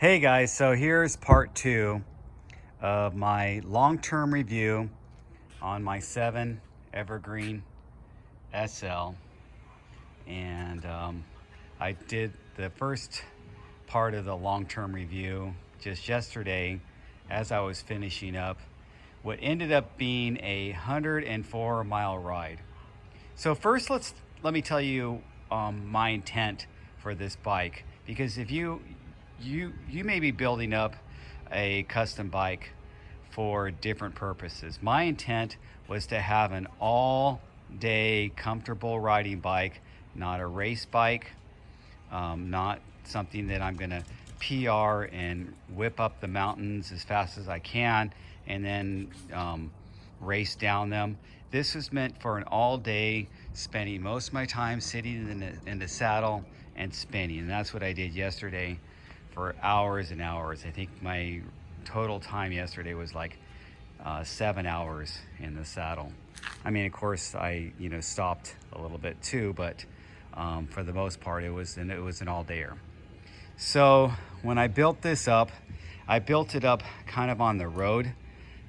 Hey guys, so here's part 2 of my long-term review on my 7 Evergreen SL. And I did the first part of the long-term review just yesterday as I was finishing up what ended up being a 104-mile ride. So first, let me tell you my intent for this bike, because if you may be building up a custom bike for different purposes. My intent was to have an all-day comfortable riding bike, not a race bike, not something that I'm gonna PR and whip up the mountains as fast as I can and then race down them. This was meant for an all-day, spending most of my time sitting in the saddle and spinning, and that's what I did yesterday for hours and hours. I think my total time yesterday was like 7 hours in the saddle. I mean, of course, I stopped a little bit too, but for the most part, it was an all-dayer. So when I built this up, I built it up kind of on the road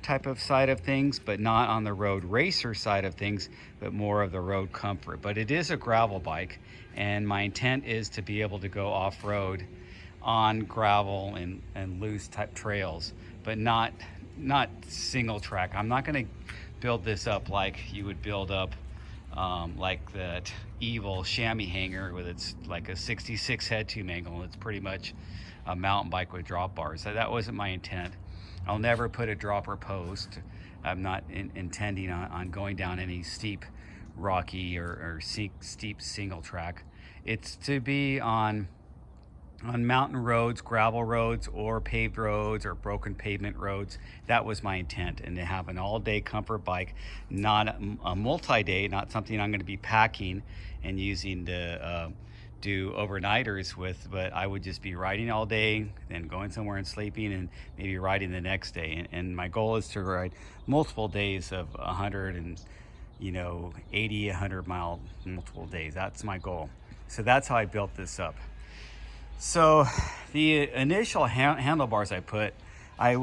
type of side of things, but not on the road racer side of things, but more of the road comfort. But it is a gravel bike, and my intent is to be able to go off-road on gravel and loose type trails, but not single track. I'm not going to build this up like you would build up like that evil chamois hanger with its like a 66 head tube angle. It's pretty much a mountain bike with drop bars. So that wasn't my intent. I'll never put a dropper post. I'm not intending on going down any steep rocky or steep single track. It's to be on mountain roads, gravel roads, or paved roads, or broken pavement roads. That was my intent, and to have an all-day comfort bike, not a multi-day, not something I'm going to be packing and using to do overnighters with, but I would just be riding all day, then going somewhere and sleeping, and maybe riding the next day. And my goal is to ride multiple days of 100 and 80, 100 mile multiple days. That's my goal. So that's how I built this up. So the initial handlebars I put, I had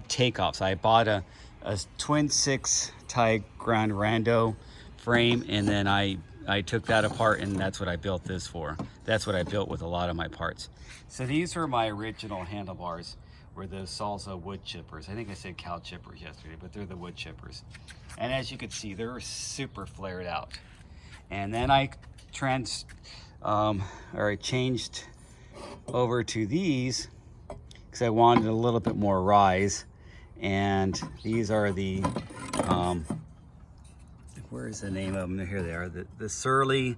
takeoffs. I bought a twin 6 tie Grand Rando frame, and then I took that apart, and that's what I built this for. That's what I built with a lot of my parts. So these were my original handlebars, were the Salsa wood chippers. I think I said cow chippers yesterday, but they're the wood chippers. And as you can see, they're super flared out. And then I changed over to these because I wanted a little bit more rise. And these are the where's the name of them? Here they are, the Surly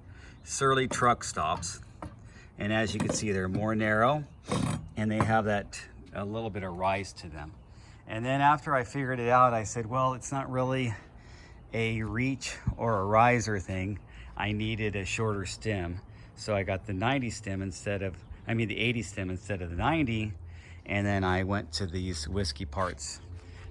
truck stops. And as you can see, they're more narrow, and they have a little bit of rise to them. And then after I figured it out, I said, well, it's not really a reach or a riser thing. I needed a shorter stem. So I got the 90 stem the 80 stem instead of the 90. And then I went to these Whiskey Parts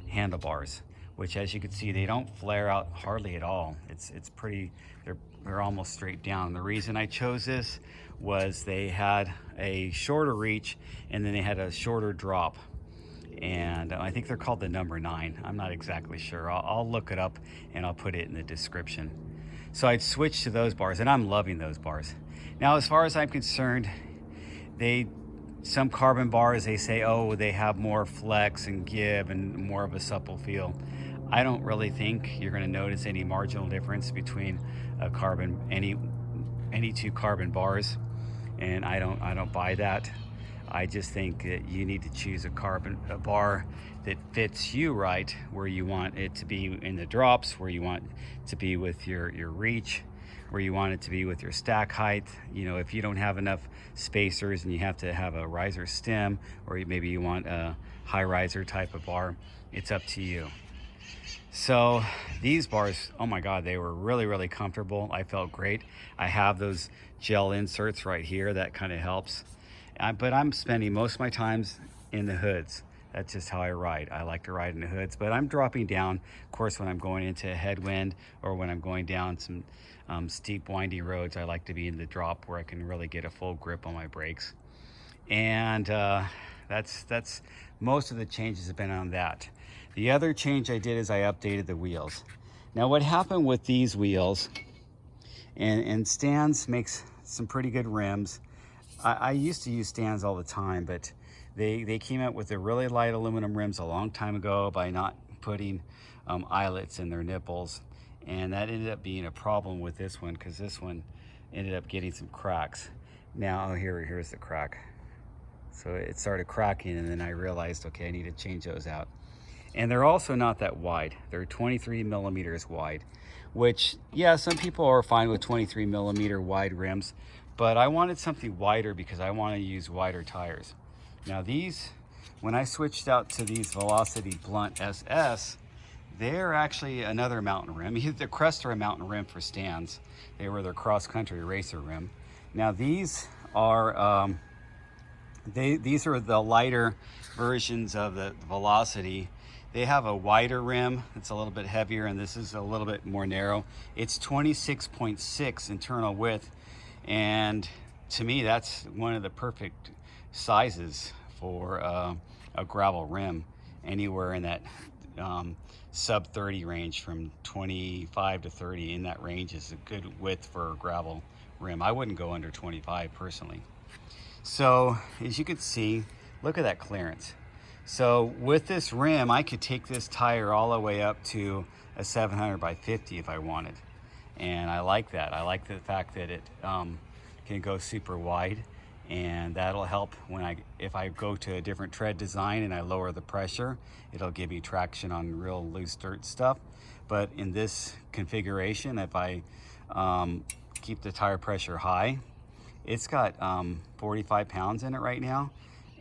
handlebars, which, as you can see, they don't flare out hardly at all. It's pretty, they're almost straight down. The reason I chose this was they had a shorter reach, and then they had a shorter drop. And I think they're called the number 9. I'm not exactly sure. I'll look it up and I'll put it in the description. So I'd switch to those bars, and I'm loving those bars. Now, as far as I'm concerned, some carbon bars, they say, oh, they have more flex and give and more of a supple feel. I don't really think you're going to notice any marginal difference between any two carbon bars, and I don't buy that. I just think that you need to choose a bar that fits you right, where you want it to be in the drops, where you want it to be with your reach, where you want it to be with your stack height. If you don't have enough spacers and you have to have a riser stem, or maybe you want a high riser type of bar, it's up to you. So these bars, oh my God, they were really, really comfortable. I felt great. I have those gel inserts right here. That kind of helps. But I'm spending most of my times in the hoods. That's just how I ride. I like to ride in the hoods, but I'm dropping down, of course, when I'm going into a headwind or when I'm going down some steep, windy roads. I like to be in the drop where I can really get a full grip on my brakes. And that's most of the changes have been on that. The other change I did is I updated the wheels. Now what happened with these wheels, and Stan's makes some pretty good rims. I used to use Stan's all the time, but they came out with the really light aluminum rims a long time ago by not putting eyelets in their nipples, and that ended up being a problem with this one, because this one ended up getting some cracks. Now here's the crack. So it started cracking, and then I realized, okay, I need to change those out. And they're also not that wide. They're 23 millimeters wide, which, yeah, some people are fine with 23 millimeter wide rims, but I wanted something wider because I want to use wider tires. Now these, when I switched out to these Velocity Blunt SS, they're actually another mountain rim. The Crest are a mountain rim for Stans. They were their cross-country racer rim. Now these are these are the lighter versions of the Velocity. They have a wider rim. It's a little bit heavier, and this is a little bit more narrow. It's 26.6 internal width, and to me, that's one of the perfect sizes for a gravel rim. Anywhere in that sub 30 range, from 25 to 30, in that range is a good width for a gravel rim. I wouldn't go under 25 personally. So as you can see, look at that clearance. So with this rim, I could take this tire all the way up to a 700 by 50 if I wanted. And I like that. I like the fact that it can go super wide, and that'll help when if I go to a different tread design and I lower the pressure, it'll give me traction on real loose dirt stuff. But in this configuration, if I keep the tire pressure high, it's got 45 pounds in it right now,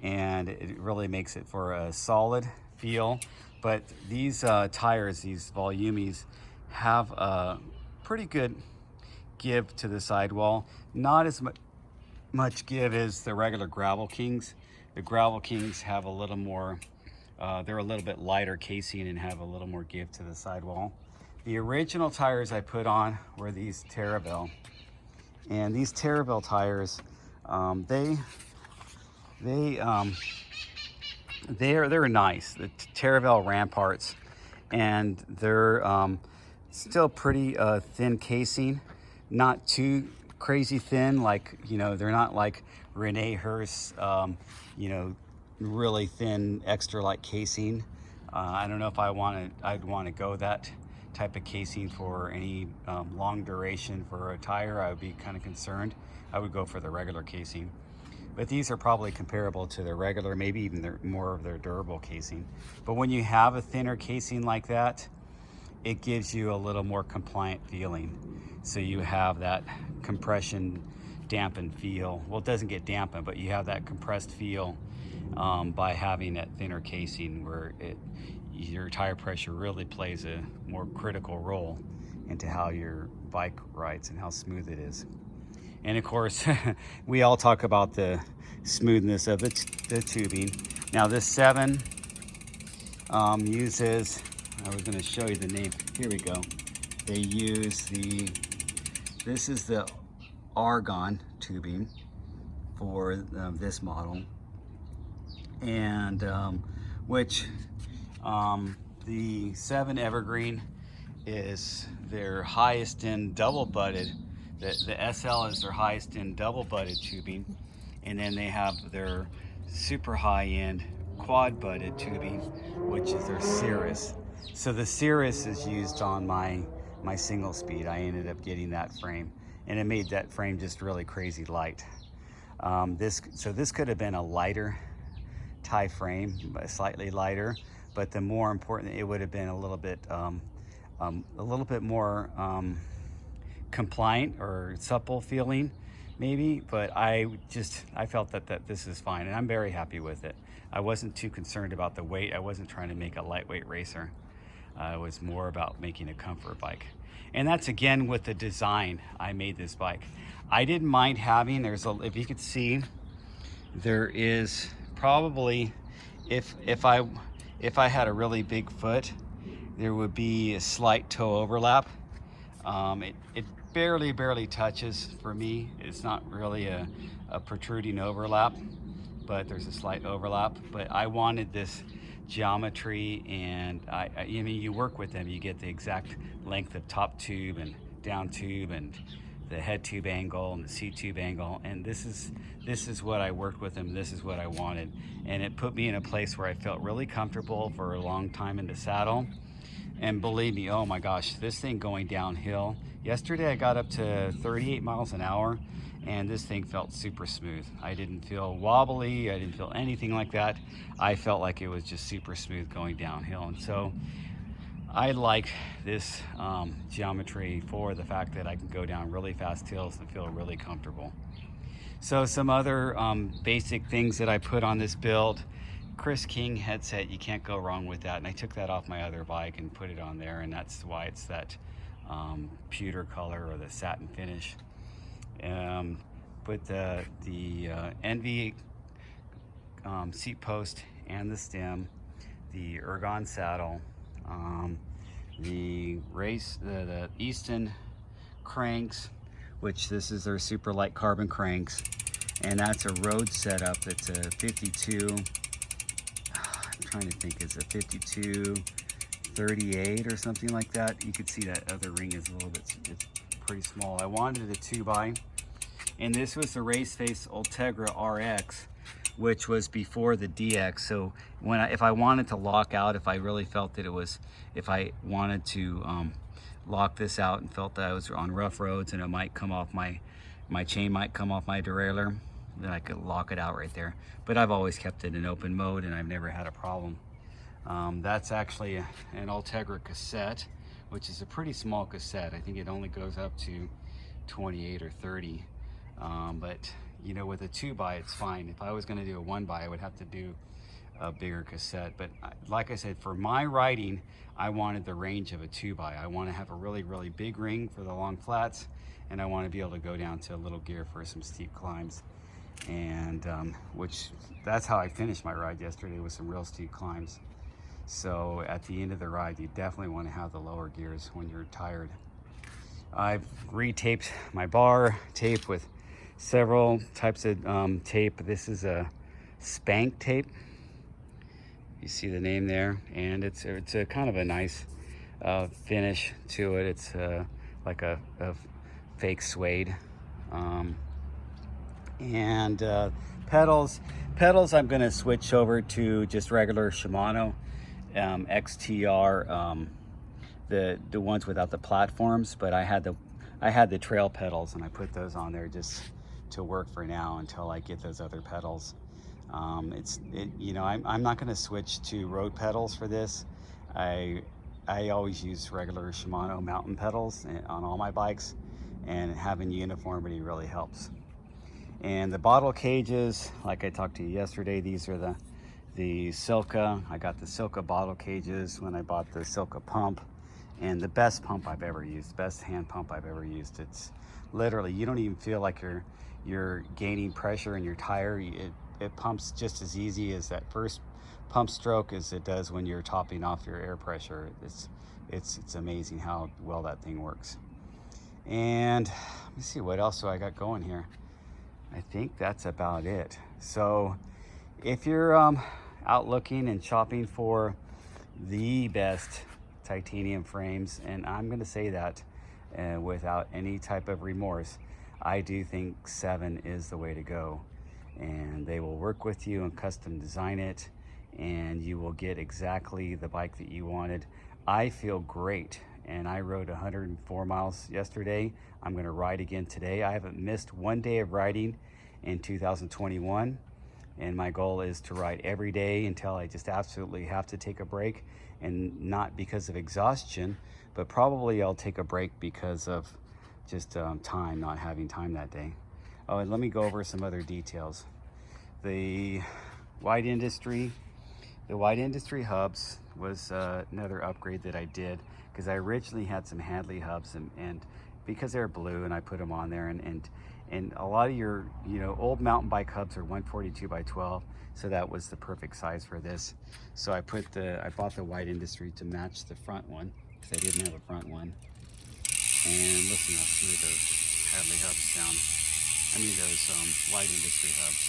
and it really makes it for a solid feel. But these tires, these Volumys, have a pretty good give to the sidewall. Not as much give as the regular Gravel Kings. The Gravel Kings have a little more, they're a little bit lighter casing and have a little more give to the sidewall. The original tires I put on were these Terravel. And these Terravel tires, they're nice. The Terravel Ramparts, and they're still pretty thin casing, not too crazy thin. Like, you know, they're not like Rene Hurst, you know, really thin extra light casing. I don't know if I'd want to go that type of casing for any long duration for a tire. I would be kind of concerned. I would go for the regular casing. But these are probably comparable to the regular, maybe even more of their durable casing. But when you have a thinner casing like that, it gives you a little more compliant feeling. So you have that compression dampened feel. Well, it doesn't get dampened, but you have that compressed feel by having that thinner casing, where your tire pressure really plays a more critical role into how your bike rides and how smooth it is. And of course, we all talk about the smoothness of the tubing. Now this Seven uses, I was going to show you the name, here we go. They use this is the argon tubing for this model, and which the Seven Evergreen is their highest end double butted. The SL is their highest end double butted tubing, and then they have their super high end quad butted tubing, which is their Cirrus. So the Cirrus is used on my single speed. I ended up getting that frame, and it made that frame just really crazy light. So this could have been a lighter tie frame, slightly lighter, but the more important, it would have been a little bit more compliant or supple feeling, maybe. But I felt that this is fine, and I'm very happy with it. I wasn't too concerned about the weight. I wasn't trying to make a lightweight racer. It was more about making a comfort bike. And that's again with the design I made this bike. I didn't mind having, if you could see, there is probably, if I had a really big foot, there would be a slight toe overlap. It barely touches for me. It's not really a protruding overlap, but there's a slight overlap. But I wanted this geometry, and I mean, you work with them, you get the exact length of top tube and down tube and the head tube angle and the seat tube angle, and this is what I worked with them. This is what I wanted, and it put me in a place where I felt really comfortable for a long time in the saddle. And believe me, oh my gosh, this thing going downhill. Yesterday I got up to 38 miles an hour, and this thing felt super smooth. I didn't feel wobbly, I didn't feel anything like that. I felt like it was just super smooth going downhill. And so I like this geometry for the fact that I can go down really fast hills and feel really comfortable. So some other basic things that I put on this build: Chris King headset, you can't go wrong with that. And I took that off my other bike and put it on there, and that's why it's that pewter color or the satin finish. Put the NV seat post and the stem, the ergon saddle, the Easton cranks, which this is their super light carbon cranks, and that's a road setup. It's a 52. I'm trying to think, it's a 52 38 or something like that. You could see that other ring is a little bit, it's pretty small. I wanted a 2x, and this was the Race Face Ultegra RX, which was before the DX. So if I wanted to lock out, if I really felt that it was, if I wanted to lock this out and felt that I was on rough roads and it might come off my chain might come off my derailleur, then I could lock it out right there. But I've always kept it in open mode, and I've never had a problem. That's actually an Ultegra cassette, which is a pretty small cassette. I think it only goes up to 28 or 30. But you know, with a 2x it's fine. If I was going to do a 1x, I would have to do a bigger cassette. But like I said, for my riding, I wanted the range of a 2x. I want to have a really, really big ring for the long flats, and I want to be able to go down to a little gear for some steep climbs. And which, that's how I finished my ride yesterday, with some real steep climbs. So at the end of the ride, you definitely want to have the lower gears when you're tired. I've retaped my bar tape with several types of tape. This is a Spank tape. You see the name there, and it's a kind of a nice finish to it. It's like a fake suede. And pedals I'm going to switch over to just regular Shimano XTR, the ones without the platforms. But I had the trail pedals, and I put those on there just to work for now until I get those other pedals. You know, I'm not going to switch to road pedals for this. I always use regular Shimano mountain pedals on all my bikes, and having uniformity really helps. And the bottle cages, like I talked to you yesterday, these are the Silca. I got the Silca bottle cages when I bought the Silca pump, and the best pump I've ever used, best hand pump I've ever used. It's literally, you don't even feel like you're gaining pressure in your tire. It pumps just as easy as that first pump stroke as it does when you're topping off your air pressure. It's amazing how well that thing works. And let me see, what else do I got going here? I think that's about it. So if you're out looking and shopping for the best titanium frames, and I'm going to say that without any type of remorse, I do think Seven is the way to go. And they will work with you and custom design it, and you will get exactly the bike that you wanted. I feel great, and I rode 104 miles yesterday. I'm going to ride again today. I haven't missed one day of riding in 2021, and my goal is to ride every day until I just absolutely have to take a break, and not because of exhaustion, but probably I'll take a break because of just time, not having time that day. Oh, and let me go over some other details. The Wide Industry hubs was another upgrade that I did, because I originally had some Handley hubs, and because they're blue, and I put them on there, and a lot of your old mountain bike hubs are 142 by 12, so that was the perfect size for this. So I bought the Wide Industry to match the front one, because I didn't have a front one. And listen how smooth those Handley hubs sound. I mean those Wide Industry hubs.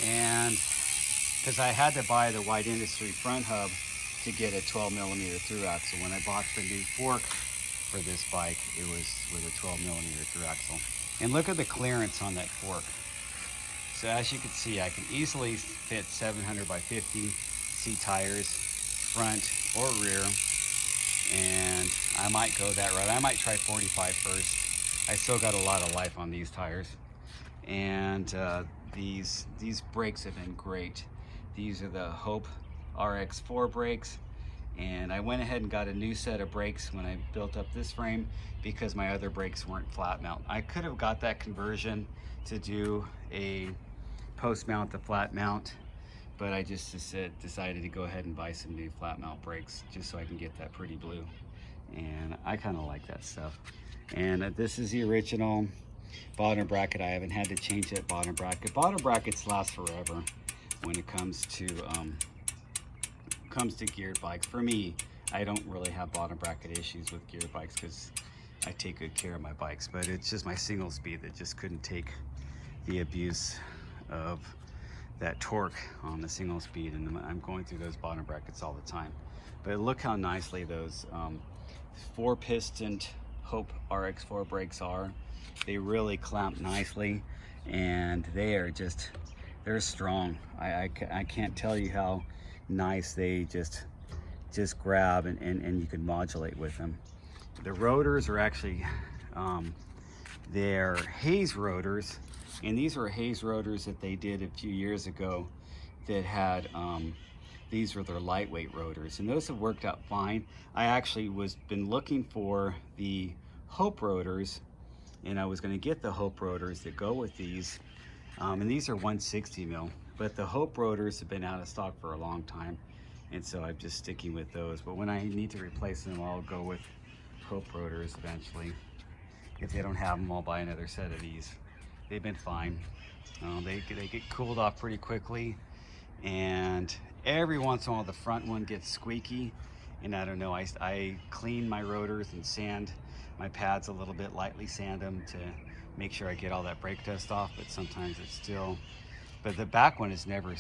And because I had to buy the Wide Industry front hub to get a 12mm through axle. When I bought the new fork for this bike, it was with a 12mm through axle. And look at the clearance on that fork. So as you can see, I can easily fit 700 by 50 C tires, front or rear. And I might go that route. I might try 45 first. I still got a lot of life on these tires. And these brakes have been great. These are the Hope RX4 brakes. And I went ahead and got a new set of brakes when I built up this frame because my other brakes weren't flat mount. I could have got that conversion to do a post mount to flat mount, but I just decided to go ahead and buy some new flat mount brakes just so I can get that pretty blue. And I kind of like that stuff. And this is the original bottom bracket. I haven't had to change that bottom bracket. Bottom brackets last forever when it comes to geared bikes. For me, I don't really have bottom bracket issues with geared bikes because I take good care of my bikes, but it's just my single speed that just couldn't take the abuse of that torque on the single speed, and I'm going through those bottom brackets all the time. But look how nicely those 4-piston Hope RX4 brakes are. They really clamp nicely, and they're strong. I can't tell you how nice they just grab, and you can modulate with them. The rotors are actually they're Hayes rotors, and these were Hayes rotors that they did a few years ago that had these were their lightweight rotors, and those have worked out fine. I actually been looking for the Hope rotors, and I was going to get the Hope rotors that go with these, and these are 160 mil, but the Hope rotors have been out of stock for a long time, and so I'm just sticking with those. But when I need to replace them, I'll go with Hope rotors eventually. If they don't have them, I'll buy another set of these. They've been fine. They get cooled off pretty quickly, and every once in a while the front one gets squeaky, and I don't know, I clean my rotors and sand my pads a little bit, lightly sand them to make sure I get all that brake dust off, but sometimes it's still, but the back one has never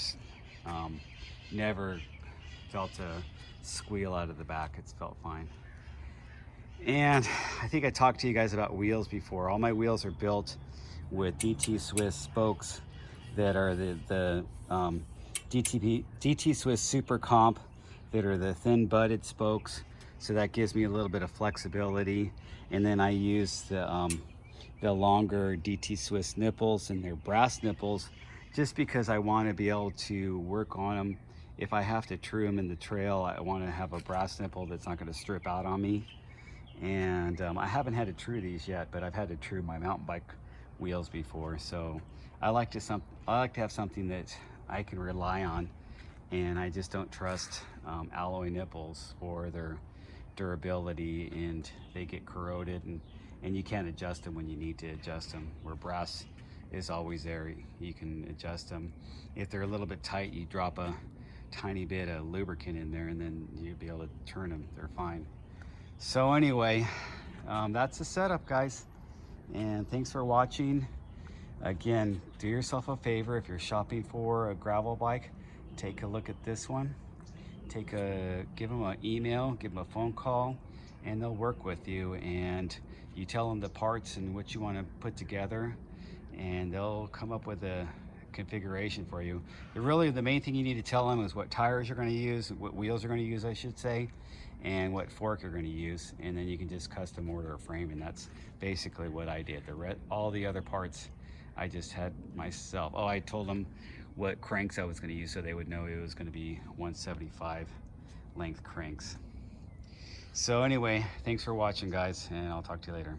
felt a squeal out of the back. It's felt fine. And I think I talked to you guys about wheels before. All my wheels are built with DT Swiss spokes that are the DT Swiss Super Comp, that are the thin butted spokes, so that gives me a little bit of flexibility. And then I use the longer DT Swiss nipples, and they're brass nipples, just because I want to be able to work on them. If I have to true them in the trail, I want to have a brass nipple that's not going to strip out on me. And I haven't had to true these yet, but I've had to true my mountain bike wheels before, so I like to have something that I can rely on, and I just don't trust alloy nipples for their durability, and they get corroded, and you can't adjust them when you need to adjust them, where brass is always there. You can adjust them. If they're a little bit tight, you drop a tiny bit of lubricant in there, and then you'll be able to turn them. They're fine. So anyway, that's the setup, guys, and thanks for watching. Again, do yourself a favor. If you're shopping for a gravel bike, take a look at this one. Give them an email, give them a phone call, and they'll work with you. And you tell them the parts and what you want to put together, and they'll come up with a configuration for you. Really, the main thing you need to tell them is what tires you're going to use, what wheels you're going to use, I should say, and what fork you're going to use, and then you can just custom order a frame. And that's basically what I did. All the other parts I just had myself. Oh, I told them what cranks I was going to use, so they would know it was going to be 175 length cranks. So anyway, thanks for watching, guys, and I'll talk to you later.